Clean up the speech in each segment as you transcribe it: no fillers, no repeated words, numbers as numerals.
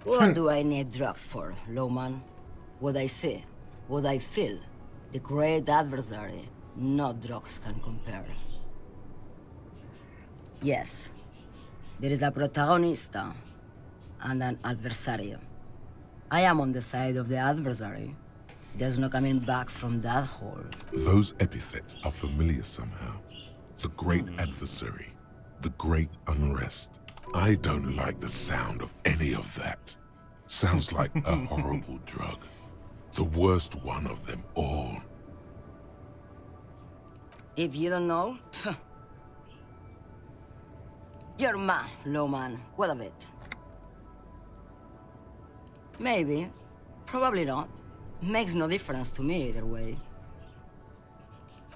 What do I need drugs for, Lowman? What I see, what I feel, the great adversary, no drugs can compare. Yes, there is a protagonista and an adversario. I am on the side of the adversary. There's no coming back from that hole. Those epithets are familiar somehow. The great adversary, the great unrest. I don't like the sound of any of that. Sounds like a horrible drug. The worst one of them all. If you don't know, you're mad, Lowman. What of it? Maybe. Probably not. Makes no difference to me either way.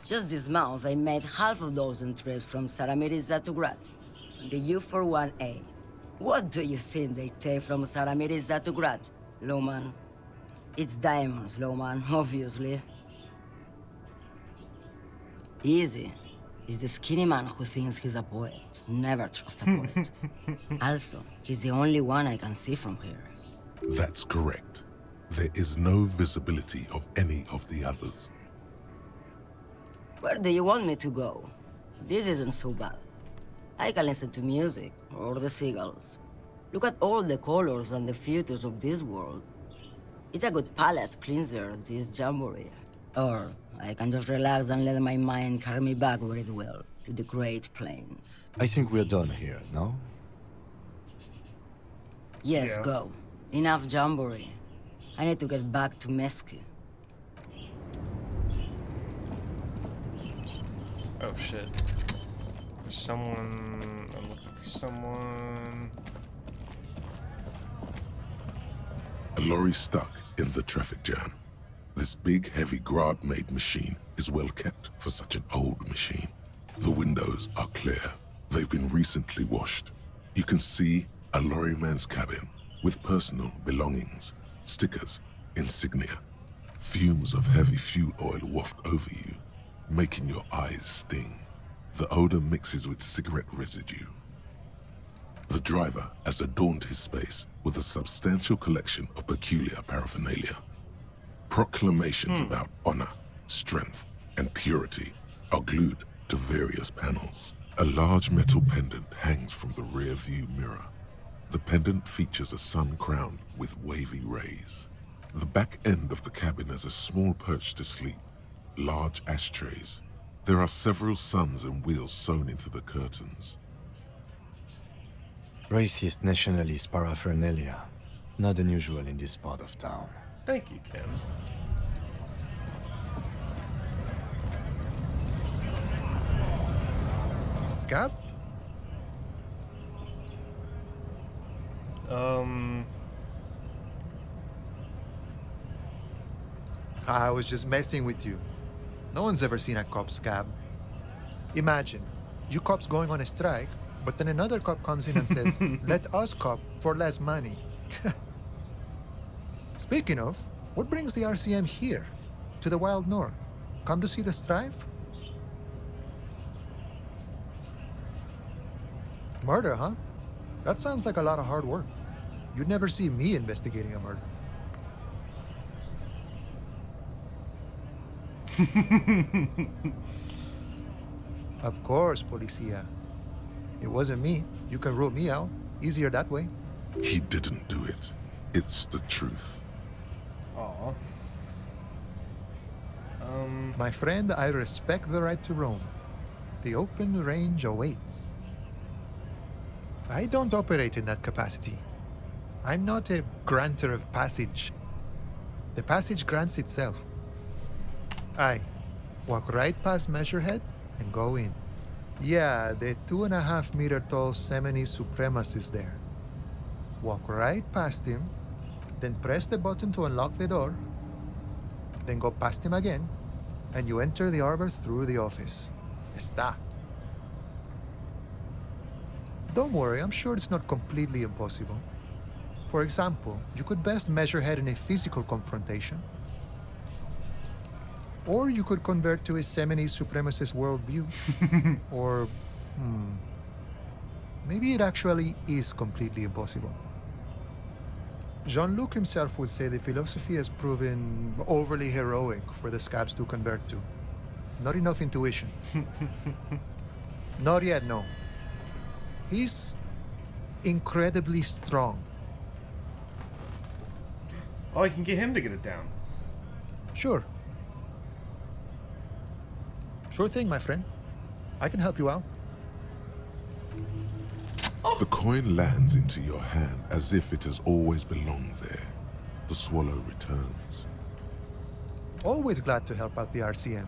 Just this month, I made half a dozen trips from Saramiriza to Grad. The U41A. What do you think they take from Saramiriza to Grad, Lowman? It's diamonds, Lowman, obviously. Easy. He's the skinny man who thinks he's a poet. Never trust a poet. Also, he's the only one I can see from here. That's correct. There is no visibility of any of the others. Where do you want me to go? This isn't so bad. I can listen to music, or the seagulls. Look at all the colors and the futures of this world. It's a good palate cleanser, this jamboree. Or I can just relax and let my mind carry me back where it will, to the Great Plains. I think we're done here, no? Yes, Yeah. go. Enough jamboree. I need to get back to Mesky. Oh shit. There's someone. I'm looking for someone. A lorry stuck in the traffic jam. This big, heavy Grad-made machine is well kept for such an old machine. The windows are clear. They've been recently washed. You can see a lorryman's cabin with personal belongings, stickers, insignia. Fumes of heavy fuel oil waft over you, making your eyes sting. The odor mixes with cigarette residue. The driver has adorned his space with a substantial collection of peculiar paraphernalia. Proclamations about honor, strength, and purity are glued to various panels. A large metal pendant hangs from the rear view mirror. The pendant features a sun crowned with wavy rays. The back end of the cabin has a small perch to sleep, large ashtrays. There are several suns and wheels sewn into the curtains. Racist nationalist paraphernalia. Not unusual in this part of town. Thank you, Kim. Scab? I was just messing with you. No one's ever seen a cop scab. Imagine, you cops going on a strike, but then another cop comes in and says, let us cop for less money. Speaking of, what brings the RCM here, to the Wild North? Come to see the strife? Murder, huh? That sounds like a lot of hard work. You'd never see me investigating a murder. Of course, Policia. It wasn't me. You can rule me out. Easier that way. He didn't do it. It's the truth. Aw. My friend, I respect the right to roam. The open range awaits. I don't operate in that capacity. I'm not a granter of passage. The passage grants itself. I walk right past Measurehead and go in. Yeah, the 2.5 meter tall Semini Supremus is there. Walk right past him, then press the button to unlock the door, then go past him again, and you enter the arbor through the office. Está. Don't worry, I'm sure it's not completely impossible. For example, you could best Measurehead in a physical confrontation. Or you could convert to a Semini supremacist worldview. Or, maybe it actually is completely impossible. Jean-Luc himself would say the philosophy has proven overly heroic for the scabs to convert to. Not enough intuition. Not yet, no. He's incredibly strong. Oh, I can get him to get it down. Sure. Sure thing, my friend. I can help you out. The coin lands into your hand as if it has always belonged there. The swallow returns. Always glad to help out the RCM.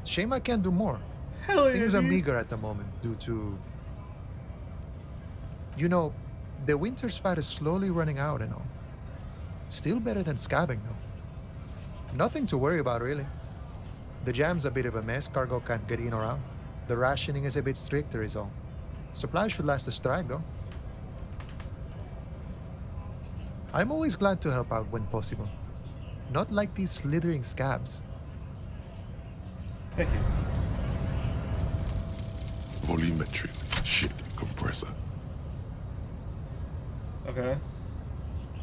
Shame I can't do more. Hell yeah, Things are dude. meager at the moment due to... You know, the winter's fat is slowly running out and all. Still better than scabbing, though. Nothing to worry about, really. The jam's a bit of a mess, cargo can't get in or out. The rationing is a bit stricter is all. Supplies should last the strike, though. I'm always glad to help out when possible. Not like these slithering scabs. Thank you. Volumetric shit compressor. Okay.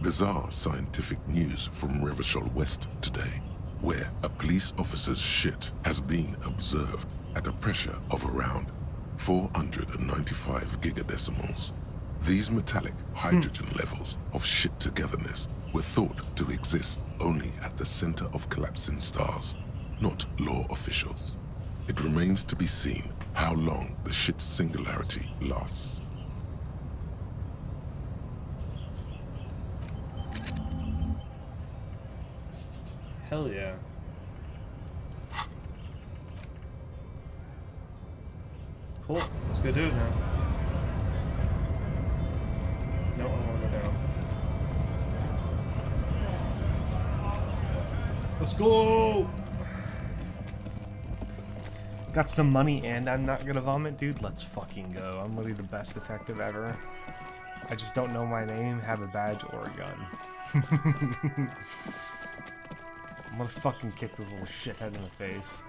Bizarre scientific news from Revachol West today, where a police officer's shit has been observed at a pressure of around 495 gigadecimals. These metallic hydrogen levels of shit togetherness were thought to exist only at the center of collapsing stars, not law officials. It remains to be seen how long the shit singularity lasts. Hell yeah. Cool. Let's go do it now. No, I want to go down. Let's go! Got some money and I'm not gonna vomit, dude. Let's fucking go. I'm literally the best detective ever. I just don't know my name, have a badge, or a gun. I'm gonna fucking kick this little shithead in the face.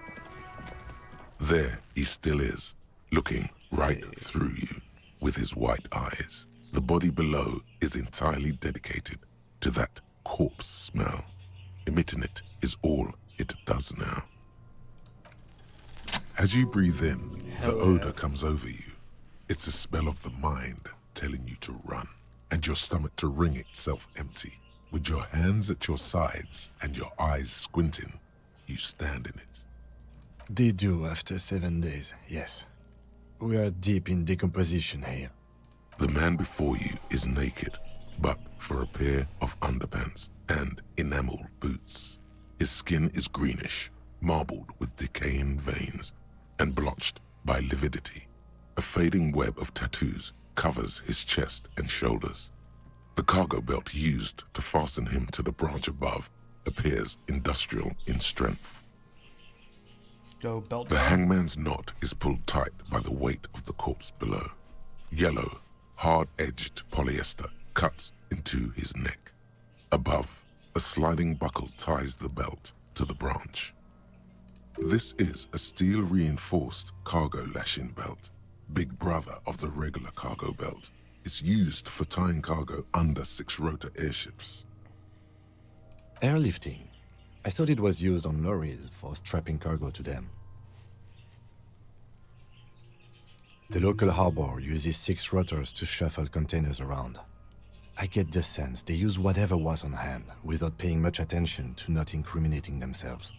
There he still is, looking right through you with his white eyes. The body below is entirely dedicated to that corpse smell. Emitting it is all it does now. As you breathe in, the odor comes over you. It's a smell of the mind telling you to run, and your stomach to wring itself empty. With your hands at your sides and your eyes squinting, you stand in it. They do after 7 days, yes. We are deep in decomposition here. The man before you is naked, but for a pair of underpants and enamel boots. His skin is greenish, marbled with decaying veins, and blotched by lividity. A fading web of tattoos covers his chest and shoulders. The cargo belt used to fasten him to the branch above appears industrial in strength. Go belt The down. hangman's knot is pulled tight by the weight of the corpse below. Yellow, hard-edged polyester cuts into his neck. Above, a sliding buckle ties the belt to the branch. This is a steel-reinforced cargo lashing belt, big brother of the regular cargo belt. It's used for tying cargo under 6-rotor airships. Airlifting. I thought it was used on lorries for strapping cargo to them. The local harbor uses 6 rotors to shuffle containers around. I get the sense they use whatever was on hand without paying much attention to not incriminating themselves.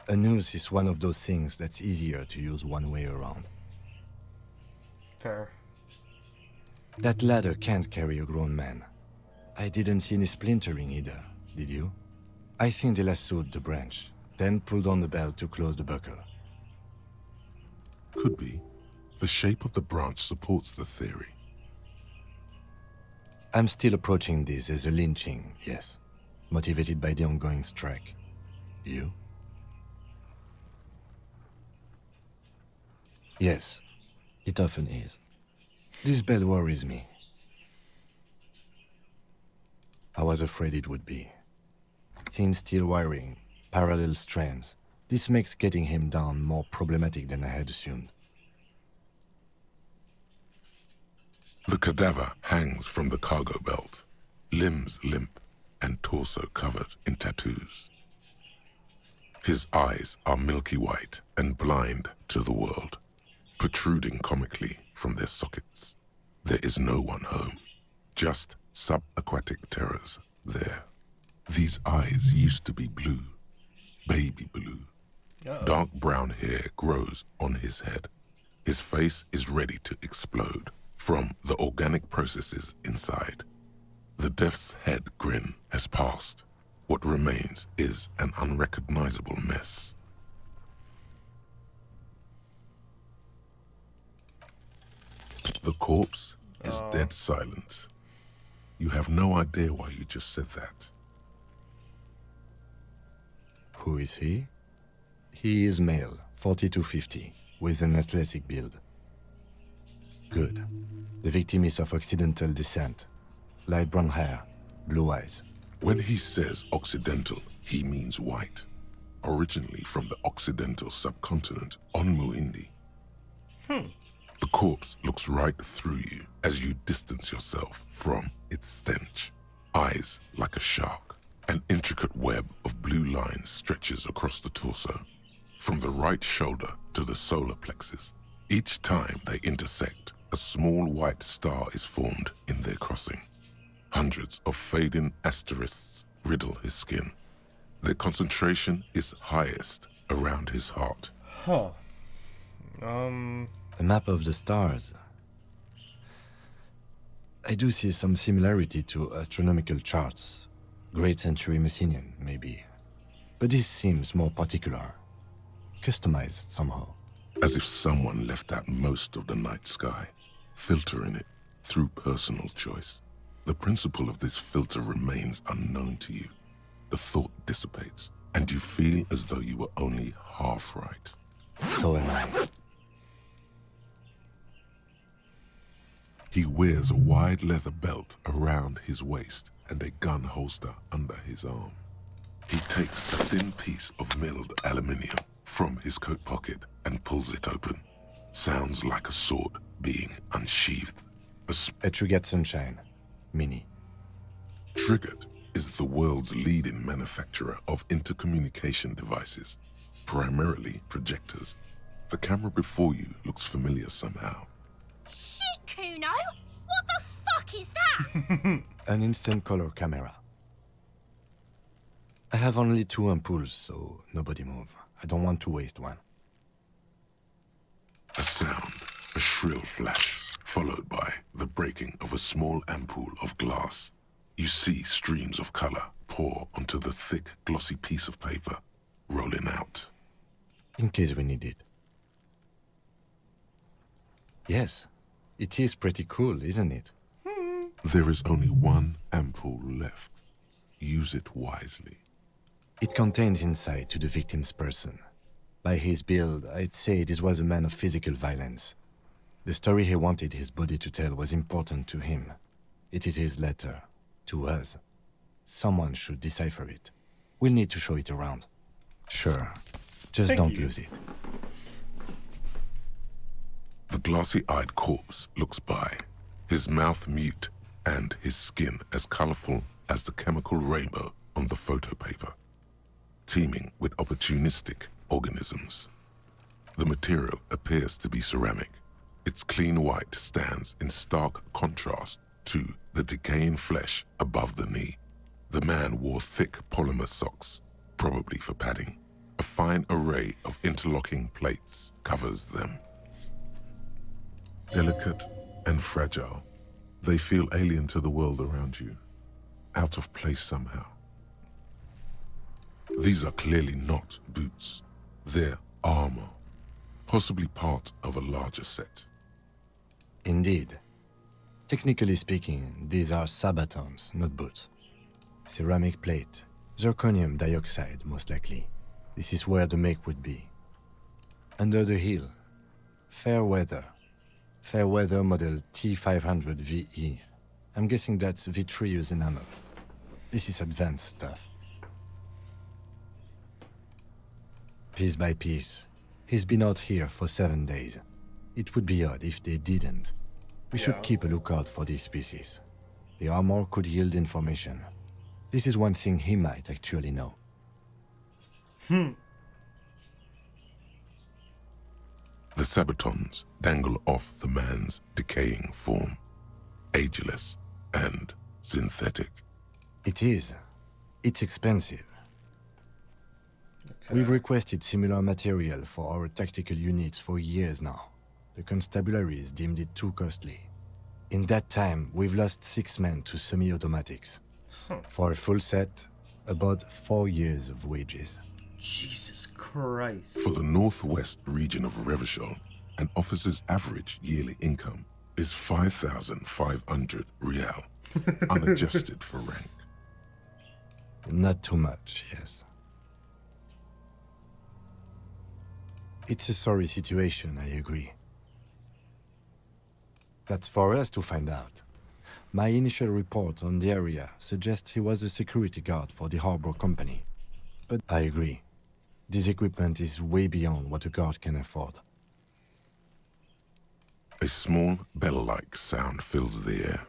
A noose is one of those things that's easier to use one way around. Fair. That ladder can't carry a grown man. I didn't see any splintering either, did you? I think they lassoed the branch, then pulled on the belt to close the buckle. Could be. The shape of the branch supports the theory. I'm still approaching this as a lynching, yes. Motivated by the ongoing strike. You? Yes, it often is. This bell worries me. I was afraid it would be. Thin steel wiring, parallel strands, This makes getting him down more problematic than I had assumed. The cadaver hangs from the cargo belt, limbs limp and torso covered in tattoos. His eyes are milky white and blind to the world, protruding comically from their sockets. There is no one home, just subaquatic terrors there. These eyes used to be blue, baby blue. Dark brown hair grows on his head. His face is ready to explode from the organic processes inside. The death's head grin has passed. What remains is an unrecognizable mess. The corpse is dead silent. You have no idea why you just said that. Who is he? He is male, 40 to 50, with an athletic build. Good. The victim is of Occidental descent. Light brown hair, blue eyes. When he says Occidental, he means white. Originally from the Occidental subcontinent on Muindi. The corpse looks right through you as you distance yourself from its stench. Eyes like a shark. An intricate web of blue lines stretches across the torso, from the right shoulder to the solar plexus. Each time they intersect, a small white star is formed in their crossing. Hundreds of fading asterisks riddle his skin. Their concentration is highest around his heart. Huh. A map of the stars. I do see some similarity to astronomical charts. Great Century Messinian, maybe. But this seems more particular. Customized somehow. As if someone left out most of the night sky, filtering it through personal choice. The principle of this filter remains unknown to you. The thought dissipates, and you feel as though you were only half right. So am I. He wears a wide leather belt around his waist and a gun holster under his arm. He takes a thin piece of milled aluminium from his coat pocket and pulls it open. Sounds like a sword being unsheathed. A Trigger Sunshine. Mini. Triggered is the world's leading manufacturer of intercommunication devices, primarily projectors. The camera before you looks familiar somehow. Shit, Kuno! What the fuck is that? An instant color camera. I have only 2 ampoules, so nobody move. I don't want to waste one. A sound, a shrill flash, followed by the breaking of a small ampoule of glass. You see streams of color pour onto the thick, glossy piece of paper, rolling out. In case we need it. Yes, it is pretty cool, isn't it? There is only one ampoule left. Use it wisely. It contains insight to the victim's person. By his build, I'd say this was a man of physical violence. The story he wanted his body to tell was important to him. It is his letter. To us. Someone should decipher it. We'll need to show it around. Sure. Just Thank don't you. lose it. The glossy-eyed corpse looks by, his mouth mute and his skin as colorful as the chemical rainbow on the photo paper, teeming with opportunistic organisms. The material appears to be ceramic. Its clean white stands in stark contrast to the decaying flesh above the knee. The man wore thick polymer socks, probably for padding. A fine array of interlocking plates covers them. Delicate and fragile, they feel alien to the world around you, out of place somehow. These are clearly not boots. They're armor, possibly part of a larger set. Indeed. Technically speaking, these are sabatons, not boots. Ceramic plate. Zirconium dioxide, most likely. This is where the make would be. Under the heel. Fair weather. Fair weather model T500 VE. I'm guessing that's vitreous enamel. This is advanced stuff. piece by piece. He's been out here for 7 days. It would be odd if they didn't. We should keep a lookout for these species. The armor could yield information. This is one thing he might actually know. The Sabatons dangle off the man's decaying form, ageless and synthetic. It is. It's expensive. We've requested similar material for our tactical units for years now. The constabularies deemed it too costly. In that time, we've lost 6 men to semi-automatics. For a full set, about 4 years of wages. Jesus Christ. For the northwest region of Revachol, an officer's average yearly income is 5,500 real, unadjusted for rank. Not too much, yes. It's a sorry situation, I agree. That's for us to find out. My initial report on the area suggests he was a security guard for the harbor company. But I agree. This equipment is way beyond what a guard can afford. A small bell-like sound fills the air,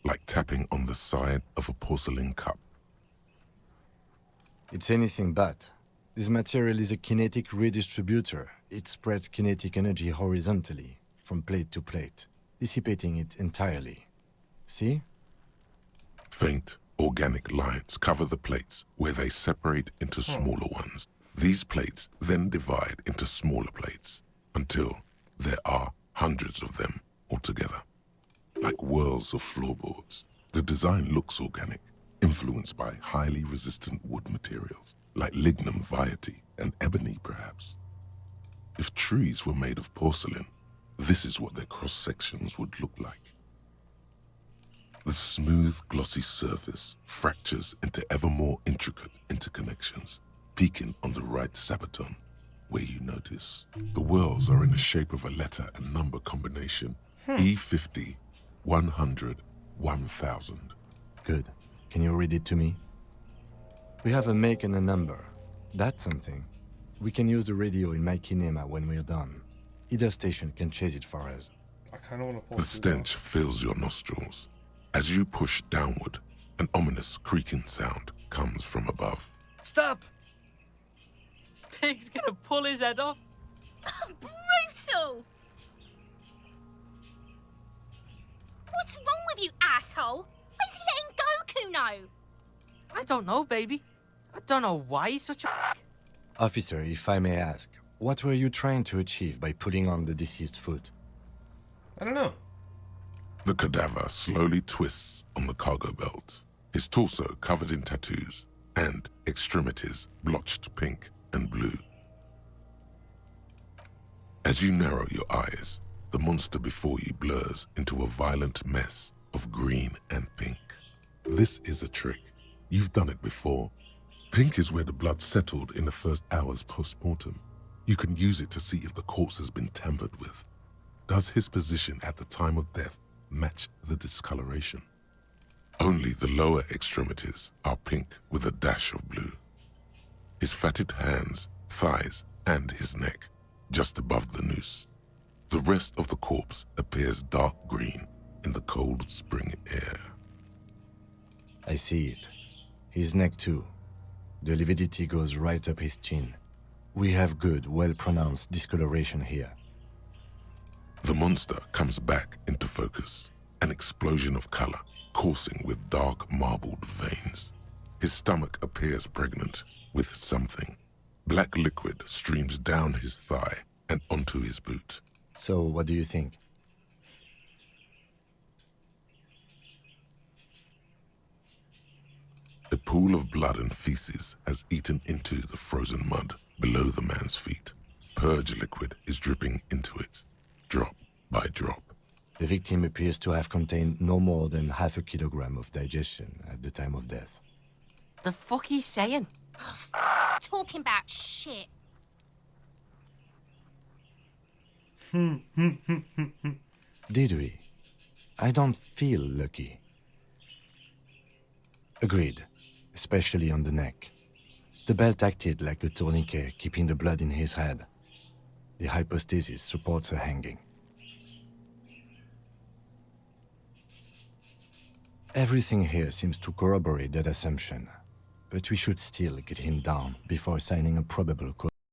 like tapping on the side of a porcelain cup. It's anything but. This material is a kinetic redistributor. It spreads kinetic energy horizontally, from plate to plate, dissipating it entirely. See? Faint, organic lines cover the plates where they separate into smaller ones. These plates then divide into smaller plates until there are hundreds of them altogether. Like whirls of floorboards, the design looks organic, influenced by highly resistant wood materials, like lignum vitae and ebony perhaps. If trees were made of porcelain, this is what their cross-sections would look like. The smooth, glossy surface fractures into ever more intricate interconnections, peaking on the right sabaton, where you notice the whirls are in the shape of a letter and number combination, E50, 100, 1000. Good. Can you read it to me? We have a make and a number. That's something. We can use the radio in my kinema when we're done. Either station can chase it for us. I kind of want to pull The through stench fills your nostrils. As you push downward, an ominous creaking sound comes from above. Stop! Pig's gonna pull his head off. Brutal! What's wrong with you, asshole? Why's he letting go, Kuno? I don't know, baby. I don't know why he's such a... Officer, if I may ask, what were you trying to achieve by pulling on the deceased foot? I don't know. The cadaver slowly twists on the cargo belt, his torso covered in tattoos, and extremities blotched pink and blue. As you narrow your eyes, the monster before you blurs into a violent mess of green and pink. This is a trick. You've done it before. Pink is where the blood settled in the first hours post-mortem. You can use it to see if the corpse has been tampered with. Does his position at the time of death match the discoloration? Only the lower extremities are pink with a dash of blue. His fatted hands, thighs, and his neck, just above the noose. The rest of the corpse appears dark green in the cold spring air. I see it. His neck too. The lividity goes right up his chin. We have good, well-pronounced discoloration here. The monster comes back into focus, an explosion of color, coursing with dark marbled veins. His stomach appears pregnant with something. Black liquid streams down his thigh and onto his boot. So, what do you think? A pool of blood and feces has eaten into the frozen mud below the man's feet. Purge liquid is dripping into it, drop by drop. The victim appears to have contained no more than half a kilogram of digestion at the time of death. The fuck he's saying? Talking about shit. Did we? I don't feel lucky. Agreed, especially on the neck. The belt acted like a tourniquet, keeping the blood in his head. The hypostasis supports a hanging. Everything here seems to corroborate that assumption, but we should still get him down before signing a probable cause.